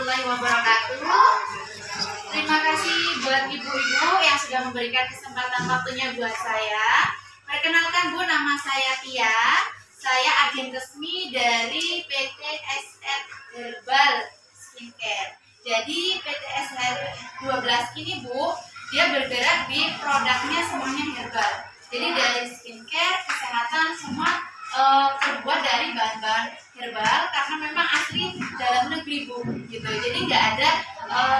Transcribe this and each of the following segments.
warahmatullahi wabarakatuh. Terima kasih buat ibu-ibu yang sudah memberikan kesempatan waktunya buat saya. Perkenalkan Bu, nama saya Tia. Saya agen resmi dari PT SR Herbal Skincare. Jadi PT SR 12 ini Bu, dia bergerak di produknya semuanya herbal. Jadi dari skincare, kesehatan, semua terbuat dari bahan-bahan herbal karena memang asli dalam negeri Bu, gitu. Jadi nggak ada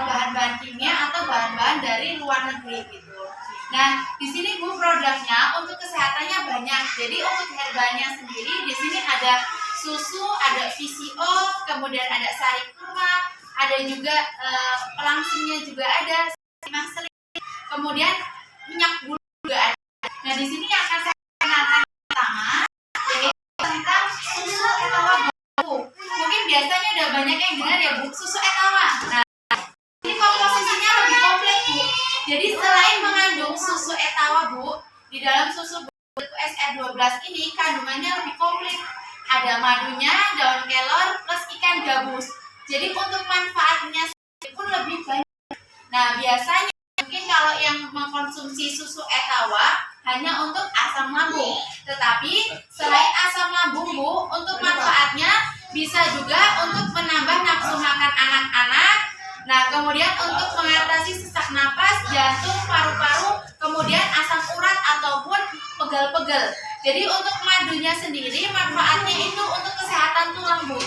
bahan-bahan kimia atau bahan-bahan dari luar negeri gitu. Nah di sini Bu, produknya untuk kesehatannya banyak. Jadi untuk herbalnya sendiri di sini ada susu, ada VCO, kemudian ada sari kurma, ada juga pelangsingnya juga ada, kemudian minyak bulu juga ada. Nah di sini yang akan saya kenalkan pertama tentang susu etawa bambu. Mungkin biasanya udah banyak yang dengar ya Bu, susu etawa. Nah, ini komposisinya lebih kompleks Bu. Jadi selain mengandung susu etawa Bu, di dalam susu SR12 ini kandungannya lebih kompleks. Ada madunya, daun kelor, plus ikan gabus. Jadi untuk manfaatnya pun lebih banyak. Nah biasanya mungkin kalau yang mengkonsumsi susu etawa hanya untuk asam lambung, tetapi selain asam lambung Bu, untuk manfaatnya bisa juga untuk menambah nafsu makan anak-anak. Nah kemudian untuk mengatasi sesak napas, jantung, paru-paru, kemudian asam urat ataupun pegal-pegal. Jadi untuk madunya sendiri manfaatnya itu untuk kesehatan tulang Bu,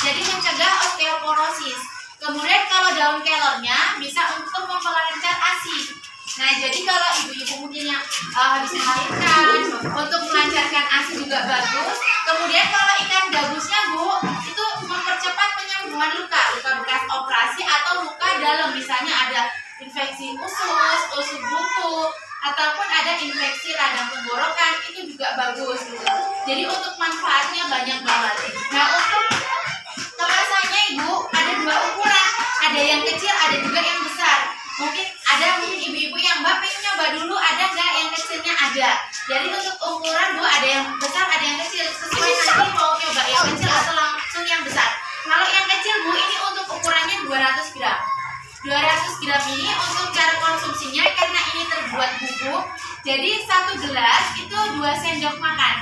jadi mencegah osteoporosis. Kemudian kalau daun kelornya bisa untuk melancarkan ASI. Nah jadi kalau ibu-ibu mungkin yang habis melahirkan, untuk melancarkan ASI juga bagus. Kemudian kalau ikan gabusnya Bu, itu mempercepat penyembuhan luka bekas operasi atau luka dalam, misalnya ada infeksi usus buku, ataupun ada infeksi radang tenggorokan, itu juga bagus gitu. Jadi untuk manfaatnya banyak banget. Nah untuk kemasannya Ibu ada dua ukuran, ada yang kecil, ada juga yang besar. Mungkin ibu-ibu yang Mbak pengen nyoba dulu, ada nggak yang kecilnya? Ada. Jadi untuk ukuran Bu ada yang besar, ada yang kecil. Sesuai nanti mau nyoba yang kecil atau langsung yang besar. Kalau yang kecil Bu, ini untuk ukurannya 200 gram. 200 gram ini untuk cara konsumsinya karena ini terbuat bubuk. Jadi satu gelas itu 2 sendok makan.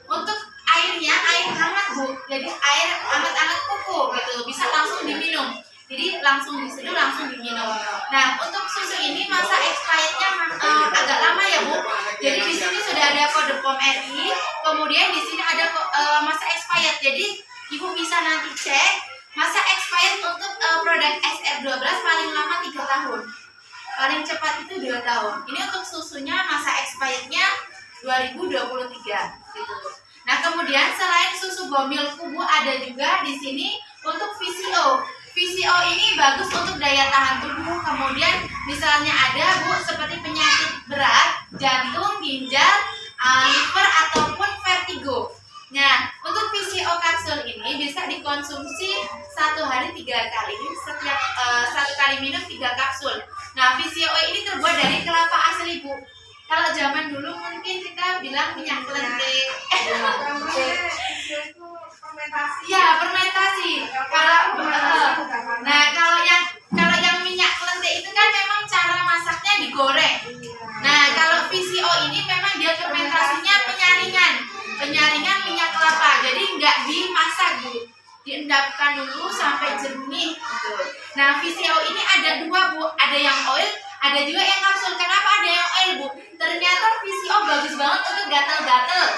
Untuk airnya air hangat Bu. Jadi air hangat-hangat kuku gitu, bisa langsung diminum. Jadi langsung diseduh, langsung diminum. Nah untuk susu ini masa expirednya agak lama ya Bu. Jadi di sini sudah ada kode POM RI. Kemudian di sini ada masa expired. Jadi Ibu bisa nanti cek masa expired untuk produk SR12 paling lama 3 tahun. Paling cepat itu 2 tahun. Ini untuk susunya masa expirednya 2023 gitu. Nah kemudian selain susu Gomil Kubu ada juga di sini untuk VCO. VCO ini bagus untuk daya tahan tubuh. Kemudian misalnya ada Bu seperti penyakit berat, jantung, ginjal, liver ataupun vertigo. Nah untuk VCO kapsul ini bisa dikonsumsi 1 hari 3 kali. Setiap 1 kali minum 3 kapsul. Nah VCO ini terbuat dari kelapa asli Bu. Kalau zaman dulu mungkin kita bilang minyak kelentik. Ya fermentasi. Kalau yang minyak kelentik itu kan memang cara masaknya digoreng. Nah kalau VCO ini memang dia fermentasinya penyaringan minyak kelapa. Jadi nggak dimasak Bu, diendapkan dulu sampai jernih gitu. Nah VCO ini ada 2 Bu, ada yang oil, ada juga yang kapsul. Kenapa ada yang oil Bu? Ternyata VCO bagus banget untuk gatal-gatal.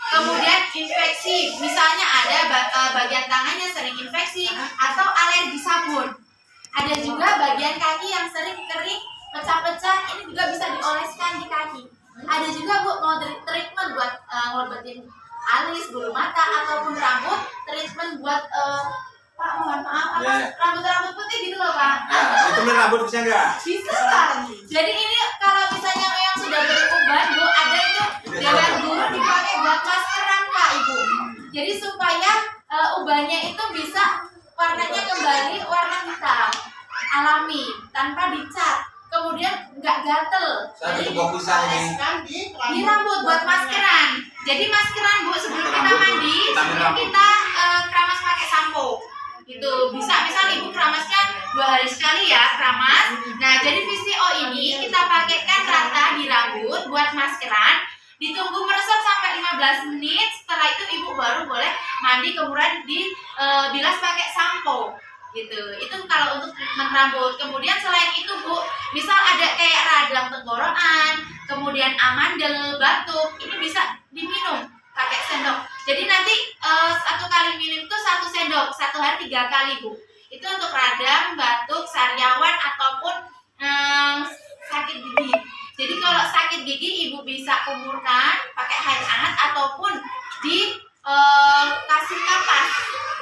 Kemudian infeksi, misalnya ada bagian tangannya sering infeksi atau alergi sabun. Ada juga bagian kaki yang sering kering, pecah-pecah, ini juga bisa dioleskan di kaki. Ada juga Bu mau treatment buat ngobatin alis, bulu mata ataupun rambut, treatment buat Pak mohon maaf rambut putih gitu loh Pak. Ya, itu rambut bisa nggak? Bisa Pak. Jadi ini kalau misalnya yang sudah beruban Bu, ada itu jangan dulu dipakai buat maskeran Pak Ibu. Jadi supaya ubannya itu bisa warnanya kembali warna hitam alami tanpa dicat. Kemudian nggak gatel. Jadi oleskan di rambut buat maskeran. Jadi maskeran Bu sebelum kita mandi, sebelum kita keramas pakai sampo. Gitu. Bisa misal Ibu keramasnya 2 2 hari sekali ya, keramas. Nah, jadi VCO ini kita pakaikan rata di rambut buat maskeran. Ditunggu meresap sampai 15 menit. Setelah itu ibu baru boleh mandi, kemudian dibilas pakai sampo gitu. Itu kalau untuk treatment rambut. Kemudian selain itu Bu, misal ada kayak radang tenggorokan, kemudian amandel, batuk, ini bisa diminum pakai sendok. Jadi nanti 1 kali minum itu 1 sendok, 1 hari 3 kali Bu. Itu untuk radang, batuk, sariawan ataupun sakit gigi. Jadi kalau sakit gigi ibu bisa kumurkan pakai air hangat ataupun kasih kapas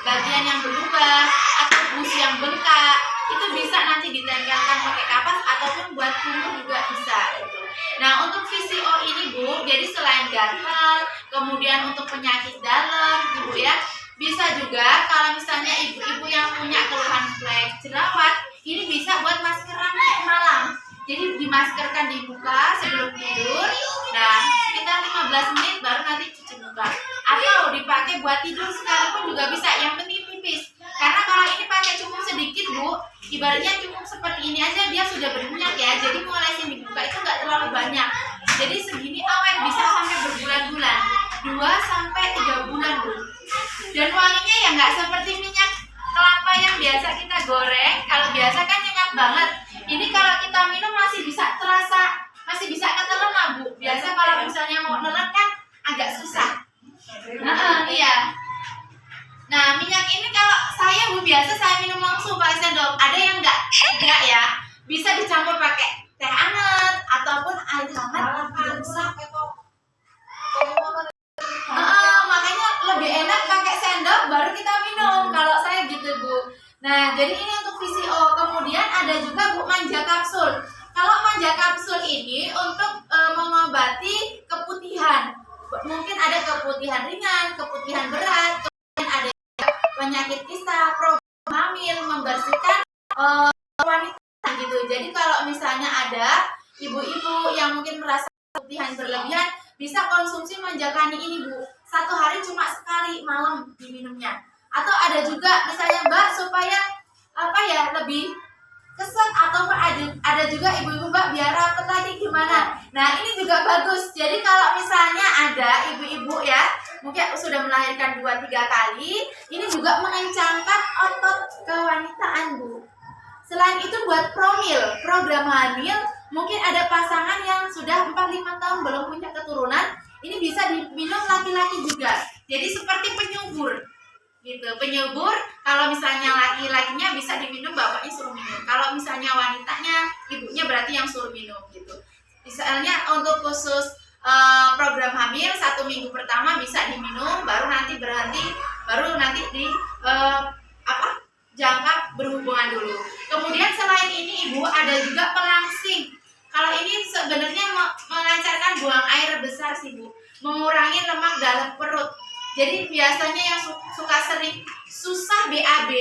bagian yang berlubang atau busi yang bengkak, itu bisa nanti ditempelkan pakai kapas ataupun buat kumur juga bisa gitu. Nah, untuk VCO ini Bu, jadi selain gatal, kemudian untuk penyakit dalam Ibu ya, bisa juga kalau misalnya ibu-ibu yang punya keluhan flek, jerawat, ini bisa buat maskeran malam. Jadi dimaskerkan di muka sebelum tidur. Nah, sekitar 15 menit baru nanti cuci muka. Atau dipakai buat tidur sekalipun juga bisa. Yang penting tipis. Karena kalau ini pakai cukup sedikit Bu, ibaratnya cukup seperti ini aja dia sudah berminyak ya. Jadi mulai sini dibuka itu nggak terlalu banyak. Jadi segini awet bisa sampai berbulan-bulan. 2 sampai 3 bulan Bu. Dan wanginya ya nggak seperti minyak kelapa yang biasa kita goreng. Kalau biasa kan nyengat banget. Ini kalau kita minum masih bisa terasa, masih bisa ketelan lah Bu. Biasa kalau misalnya mau nelen kan agak susah. Iya. Nah, minyak ini kalau saya Bu biasa saya minum langsung pakai sendok. Ada yang enggak ya. Bisa dicampur pakai teh hangat ataupun air hangat juga bisa. Makanya lebih enak pakai sendok baru kita minum. Kalau saya gitu Bu. Nah, jadi ini untuk VCO. Kemudian ada juga Bu manja kapsul. Kalau manja kapsul ini untuk mengobati keputihan. Mungkin ada keputihan ringan, keputihan berat, kemudian ada penyakit kista, program hamil, membersihkan wanita gitu. Jadi kalau misalnya ada ibu-ibu yang mungkin merasa keputihan berlebihan, bisa konsumsi manja kani ini Bu. 1 hari cuma sekali malam diminumnya. Atau ada juga misalnya Mbak supaya lebih keset, ataupun ada juga ibu-ibu Mbak biar rapet lagi gimana. Nah, ini juga bagus. Jadi kalau misalnya ada ibu-ibu ya mungkin sudah melahirkan 2-3 kali, ini juga mengencangkan otot kewanitaan Bu. Selain itu buat program hamil, mungkin ada pasangan yang sudah 4-5 tahun belum punya keturunan, ini bisa diminum laki-laki juga. Jadi seperti penyubur gitu. Penyubur kalau misalnya laki-lakinya bisa diminum, bapaknya suruh minum. Kalau misalnya wanitanya, ibunya berarti yang suruh minum gitu. Misalnya untuk khusus program hamil 1 minggu pertama bisa diminum, baru nanti berhenti, baru nanti jangka berhubungan dulu. Kemudian selain ini Ibu ada juga pelangsing. Kalau ini sebenarnya melancarkan buang air besar sih Bu, mengurangi lemak dalam perut. Jadi biasanya yang suka sering susah BAB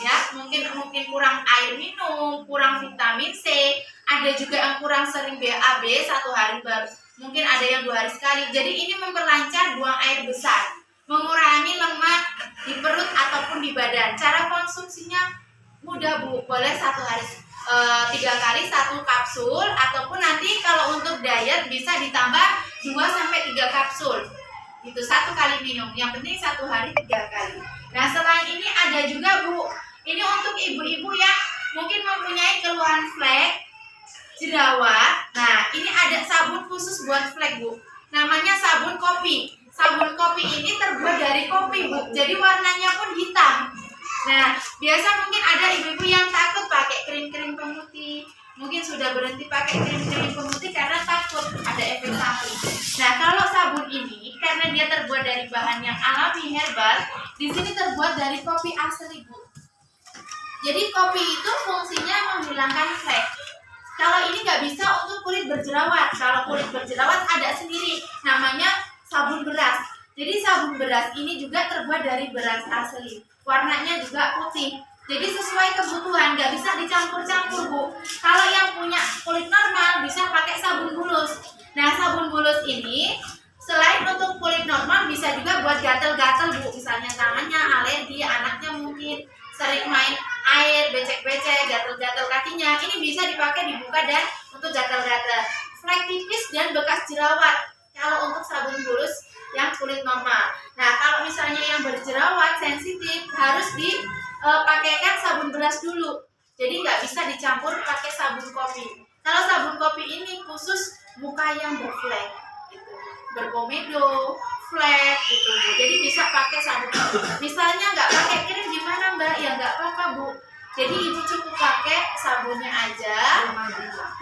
ya, mungkin kurang air minum, kurang vitamin C, ada juga yang kurang sering BAB 1 hari baru, mungkin ada yang 2 hari sekali. Jadi ini memperlancar buang air besar, mengurangi lemak di perut ataupun di badan. Cara konsumsinya mudah Bu, boleh 1 hari 3 kali 1 kapsul, ataupun nanti kalau untuk diet bisa ditambah 2-3 kapsul. Itu 1 kali minum, yang penting 1 hari 3 kali. Nah, selain ini ada juga Bu, ini untuk ibu-ibu yang mungkin mempunyai keluhan flek, jerawat. Nah, ini ada sabun khusus buat flek Bu, namanya sabun kopi. Sabun kopi ini terbuat dari kopi Bu, jadi warnanya pun hitam. Nah, biasa mungkin ada ibu-ibu yang takut pakai krim-krim pemutih, mungkin sudah berhenti pakai krim-krim pemutih karena takut ada efek samping. Nah, kalau sabun ini karena dia terbuat dari bahan yang alami herbal, di sini terbuat dari kopi asli Bu. Jadi kopi itu fungsinya menghilangkan flek. Kalau ini nggak bisa untuk kulit berjerawat. Kalau kulit berjerawat ada sendiri, namanya sabun beras. Jadi sabun beras ini juga terbuat dari beras asli. Warnanya juga putih. Jadi sesuai kebutuhan, nggak bisa dicampur-campur Bu. Kalau yang punya kulit normal bisa pakai sabun bulus. Nah, sabun bulus ini selain untuk kulit normal bisa juga buat gatel-gatel Bu. Misalnya tangannya alergi, anaknya mungkin sering main air, becek-becek, sabunnya ini bisa dipakai dibuka dan untuk gatal-gatal, flek tipis dan bekas jerawat. Kalau untuk sabun bulus yang kulit normal. Nah, kalau misalnya yang berjerawat sensitif harus dipakaikan sabun beras dulu. Jadi nggak bisa dicampur pakai sabun kopi. Kalau sabun kopi ini khusus muka yang berflek, gitu. Berkomedo, flek, gitu. Jadi bisa pakai sabun. Misalnya nggak pakai krim gimana Mbak? Ya nggak apa-apa Bu. Jadi ibu cukup pakai sabunnya aja.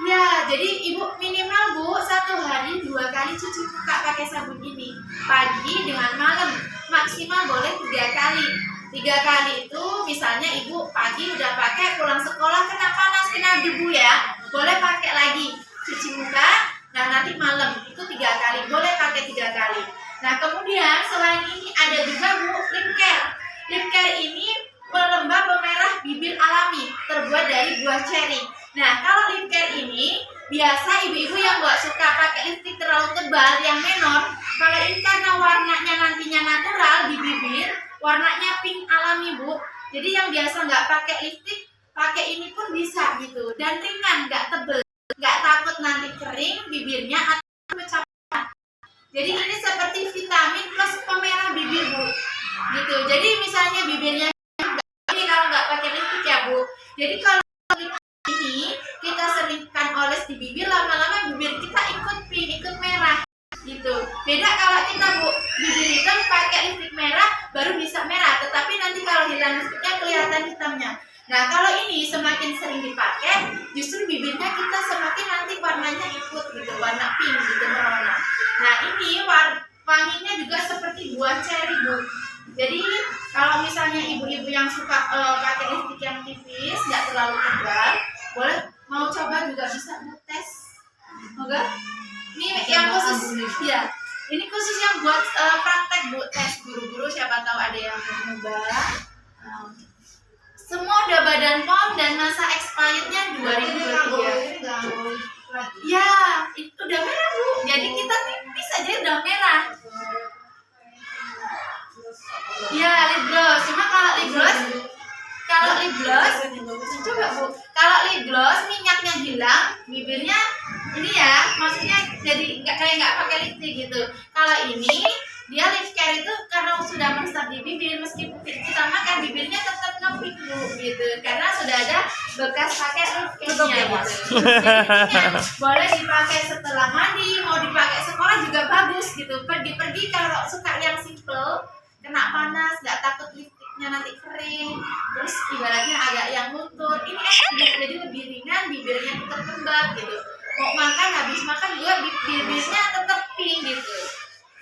Ya, jadi ibu minimal Bu 1 hari 2 kali cuci muka pakai sabun ini. Pagi dengan malam, maksimal boleh 3 kali. 3 kali itu misalnya ibu pagi udah pakai, pulang sekolah kena panas, kena debu ya, boleh pakai lagi cuci muka. Nah nanti malam itu 3 kali, boleh pakai 3 kali. Nah kemudian selain ini ada juga Bu lip care. Lip care ini pelembab pemerah bibir alami terbuat dari buah ceri. Nah kalau lip care ini biasa ibu-ibu yang nggak suka pakai lipstik terlalu tebal yang menor, kalau ini karena warnanya nantinya natural di bibir, warnanya pink alami Bu. Jadi yang biasa nggak pakai lipstik, pakai ini pun bisa gitu. Dan ringan, nggak tebel, nggak takut nanti kering bibirnya atau pecah. Jadi ini seperti vitamin plus pemerah bibir Bu. Gitu. Jadi misalnya bibirnya ini kalau nggak pakai lipstik ya Bu. Jadi kalau ini kita seringkan oles di bibir, lama-lama bibir kita ikut pink, ikut merah gitu. Beda kalau kita Bu bibir hitam pakai lipstik merah baru bisa merah, tetapi nanti kalau hilang lipstiknya kelihatan hitamnya. Nah kalau ini semakin sering dipakai, justru bibirnya kita semakin nanti warnanya ikut gitu, warna pink gitu merona. Nah ini wanginya juga seperti buah ceri Bu. Jadi kalau misalnya ibu-ibu yang suka pakai lipstik yang tipis, nggak terlalu tebal, boleh mau coba juga bisa Bu, tes. Oke? Ini yang khusus ya. Ini khusus yang buat praktek Bu, tes guru-guru siapa tahu ada yang mau coba. Semua udah badan POM dan masa expirednya 2023. Ya, itu udah merah Bu. Jadi kita tipis aja udah merah. Ya, lip gloss. Cuma kalau lip gloss, coba Bu. Kalau lip gloss minyaknya hilang, bibirnya ini ya, maksudnya jadi nggak pakai lipstick gitu. Kalau ini dia lip care itu karena sudah meresap di bibir, meskipun kita makan bibirnya tetap ngepik Bu gitu, karena sudah ada bekas pakai lip care-nya gitu. Jadi boleh dipakai setelah mandi, mau dipakai sekolah juga bagus gitu. Pergi-pergi kalau suka yang simple, kena panas, nggak takut lipstiknya nanti kering, terus ibaratnya agak yang luntur, ini jadi lebih ringan, bibirnya tetap lembab gitu. Mau makan, habis makan juga bibirnya tetap pink gitu.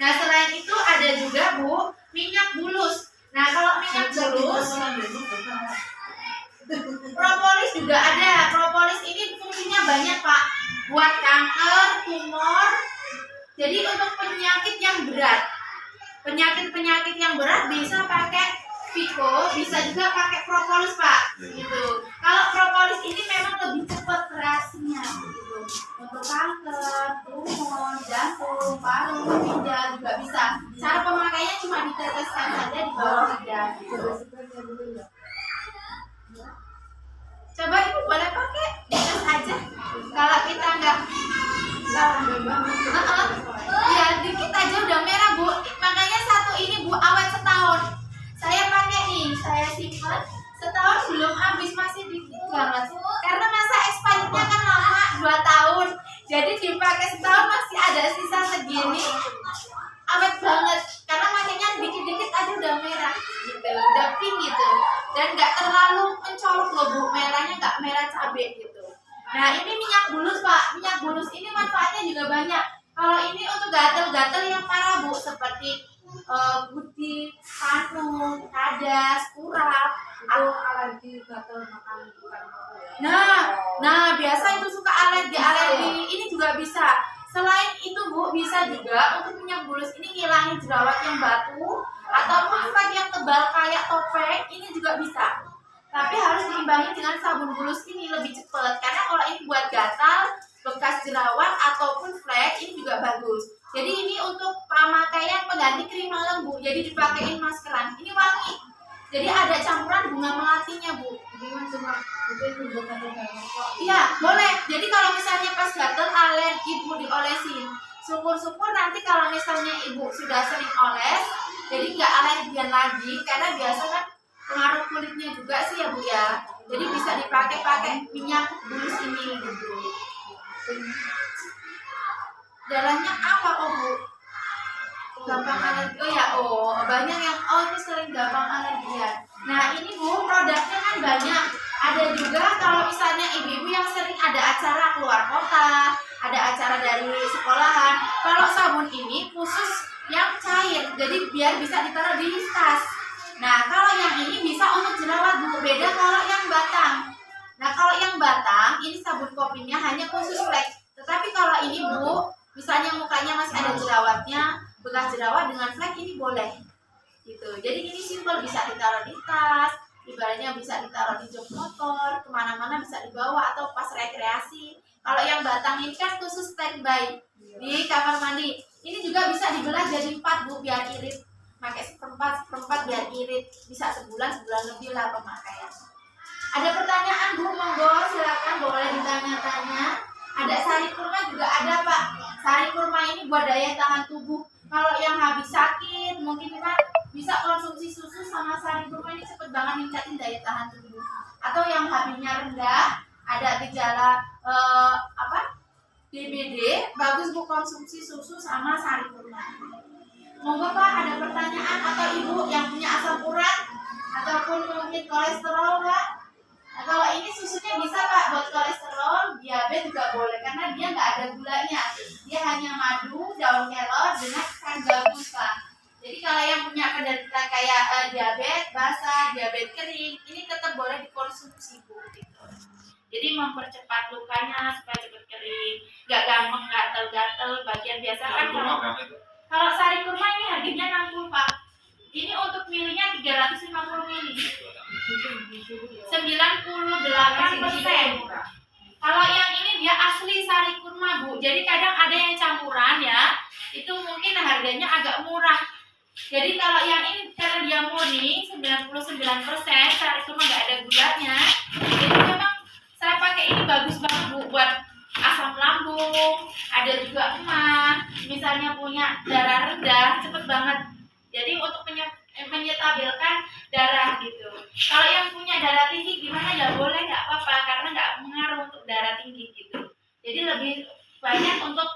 Nah selain itu ada juga Bu minyak bulus. Nah kalau minyak bulus, propolis juga ada. Propolis ini fungsinya banyak Pak, buat kanker, tumor. Jadi untuk penyakit yang berat, penyakit yang berat bisa pakai Vico, bisa juga pakai propolis Pak gitu. Kalau propolis ini memang lebih cepat reaksinya gitu. Untuk kanker, tumor, jantung, paru, ginjal juga bisa. Cara pemakaiannya cuma diteteskan saja di bawah lidah gitu. Coba Ibu boleh pakai, dites aja. Kalau kita nggak ya dikit aja udah merah Bu. Makanya satu ini Bu awet setahun. Saya pakai nih, saya simpan setahun belum habis, masih dikit banget. Karena masa expirednya kan lama 2 tahun. Jadi dipakai setahun masih ada sisa segini. Awet banget. Karena makanya dikit-dikit aja udah merah gitu, udah pink gitu. Dan nggak terlalu mencolok loh Bu, merahnya nggak merah cabai gitu. Nah ini minyak bulus Pak. Minyak bulus ini manfaatnya juga banyak. Kalau ini untuk gatal-gatal yang parah Bu, seperti gudik, panu, kadas, kurap, alergi gatal makan bukan. Nah biasa itu suka alergi ini juga bisa. Selain itu Bu, bisa juga untuk minyak bulus ini ngilangin jerawat yang batu ataupun flek yang tebal kayak topeng, ini juga bisa. Tapi harus diimbangi dengan sabun bulus ini lebih cepat, karena kalau ini buat gatal, bekas jerawat ataupun flek ini juga bagus. Jadi ini untuk pemakaian pengganti krim malam Bu. Jadi dipakein maskeran. Ini wangi. Jadi ada campuran bunga melatinya Bu. Iya, boleh. Jadi kalau misalnya pas gatel alergi Bu diolesin. Syukur-syukur nanti kalau misalnya Ibu sudah sering oles, jadi nggak alergian lagi, karena biasa kan pengaruh kulitnya juga sih ya Bu ya. Jadi bisa dipakai minyak bulus ini gitu. Darahnya apa Bu? Gampang alergi. Oh ya, banyak yang itu sering gampang alergian. Nah ini Bu, produknya kan banyak. Ada juga kalau misalnya ibu-ibu yang sering ada acara keluar kota, ada acara dari sekolahan. Kalau sabun ini khusus yang cair, jadi biar bisa ditaruh di tas. Nah kalau yang ini bisa untuk jerawat Bu, beda kalau yang batang. Nah kalau yang batang ini sabun kopinya hanya khusus flek. Tetapi kalau ini Bu, misalnya mukanya masih ada jerawatnya, bekas jerawat dengan flek ini boleh. Gitu. Jadi ini simpel, bisa ditaruh di tas, ibaratnya bisa ditaruh di jok motor, kemana-mana bisa dibawa atau pas rekreasi. Kalau yang batang ini kan khusus standby di kamar mandi. Ini juga bisa dibelah jadi 4 Bu, biar irit. Pakai seperempat biar irit, bisa sebulan lebih lah pemakaian. Ada pertanyaan Bu, monggo silakan boleh ditanya-tanya. Ada sari kurma juga ada Pak. Sari kurma ini buat daya tahan tubuh. Kalau yang habis sakit mungkin kita bisa konsumsi susu sama sari kurma, ini cepet banget ningkatin daya tahan tubuh. Atau yang HB-nya rendah, ada gejala DBD, bagus Bu konsumsi susu sama sari kurma. Monggo Pak, ada pertanyaan atau Ibu yang punya asam urat ataupun mungkin kolesterol Pak? Nah, kalau ini susunya bisa Pak buat kolesterol, diabetes juga boleh karena dia nggak ada gulanya. Dia hanya madu, daun kelor dengan ikan gabus Pak. Jadi kalau yang punya penderita kayak diabetes basah, diabetes kering, ini tetap boleh dikonsumsi Bu. Gitu. Jadi mempercepat lukanya supaya cepat kering, nggak gampang gatel-gatel. Bagian biasa kan kalau sari kurma ini harganya 60 Pak. Ini untuk milinya 350 mili. 98%. Kalau yang ini dia asli sari kurma Bu. Jadi kadang ada yang campuran ya. Itu mungkin harganya agak murah. Jadi kalau yang ini karena dia murni 99% sari kurma nggak ada gulanya. Jadi memang saya pakai ini bagus banget Bu buat asam lambung. Ada juga emas. Misalnya punya darah rendah, cepet banget. Jadi untuk menyetabilkan darah gitu. Kalau yang punya darah tinggi gimana ya boleh, nggak apa-apa karena nggak mengaruh untuk darah tinggi gitu. Jadi lebih banyak untuk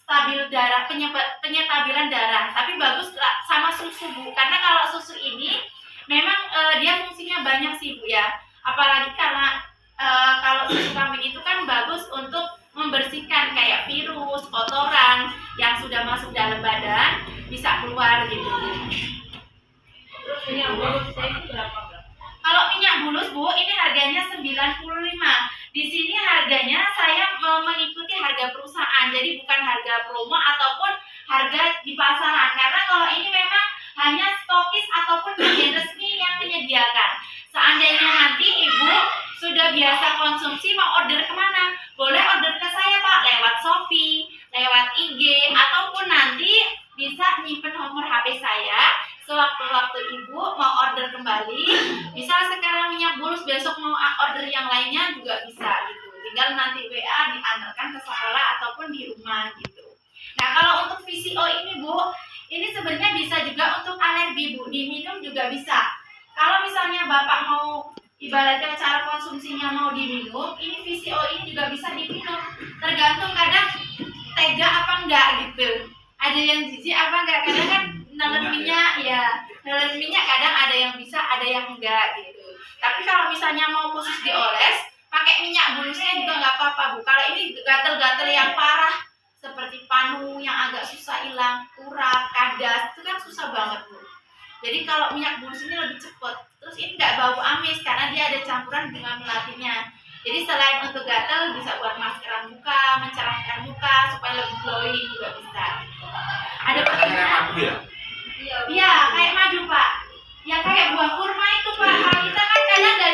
stabil darah, penyetabilan darah. Tapi bagus sama susu Bu, karena kalau susu ini memang dia fungsinya banyak sih Bu ya. Apalagi karena kalau susu kambing itu kan bagus untuk membersihkan kayak virus, kotoran yang sudah masuk dalam badan bisa keluar gitu. Terus minyak bulus ini berapa? Kalau minyak bulus Bu, ini harganya 95. Di sini harganya saya mengikuti harga perusahaan, jadi bukan harga promo ataupun harga di pasaran. Karena kalau ini memang hanya stokis ataupun agen resmi yang menyediakan. Seandainya nanti Ibu sudah biasa konsumsi, mau order kemana? Boleh order ke saya Pak, lewat Shopee, lewat IG, ataupun nanti bisa nyimpen nomor HP saya. Sewaktu-waktu Ibu mau order kembali, misal sekarang minyak bulus, besok mau order yang lainnya juga bisa gitu. Tinggal nanti WA diantarkan ke sekolah ataupun di rumah gitu. Nah kalau untuk VCO ini Bu, ini sebenarnya bisa juga untuk alergi Bu, diminum juga bisa. Kalau misalnya Bapak mau ibaratnya cara konsumsinya mau diminum, ini VCO ini juga bisa diminum. Tergantung kadang tega apa enggak gitu. Ada yang jijik apa enggak, kadang kan nelen minyak ya, nelen minyak kadang ada yang bisa, ada yang enggak gitu. Tapi kalau misalnya mau khusus dioles, pakai minyak bulusnya juga nggak apa-apa Bu. Kalau ini gatel-gatel yang parah seperti panu yang agak susah hilang, urat, kadas, itu kan susah banget Bu. Jadi kalau minyak bulus ini lebih cepat. Terus ini nggak bau amis karena dia ada campuran bunga melatinya. Jadi selain untuk gatel bisa buat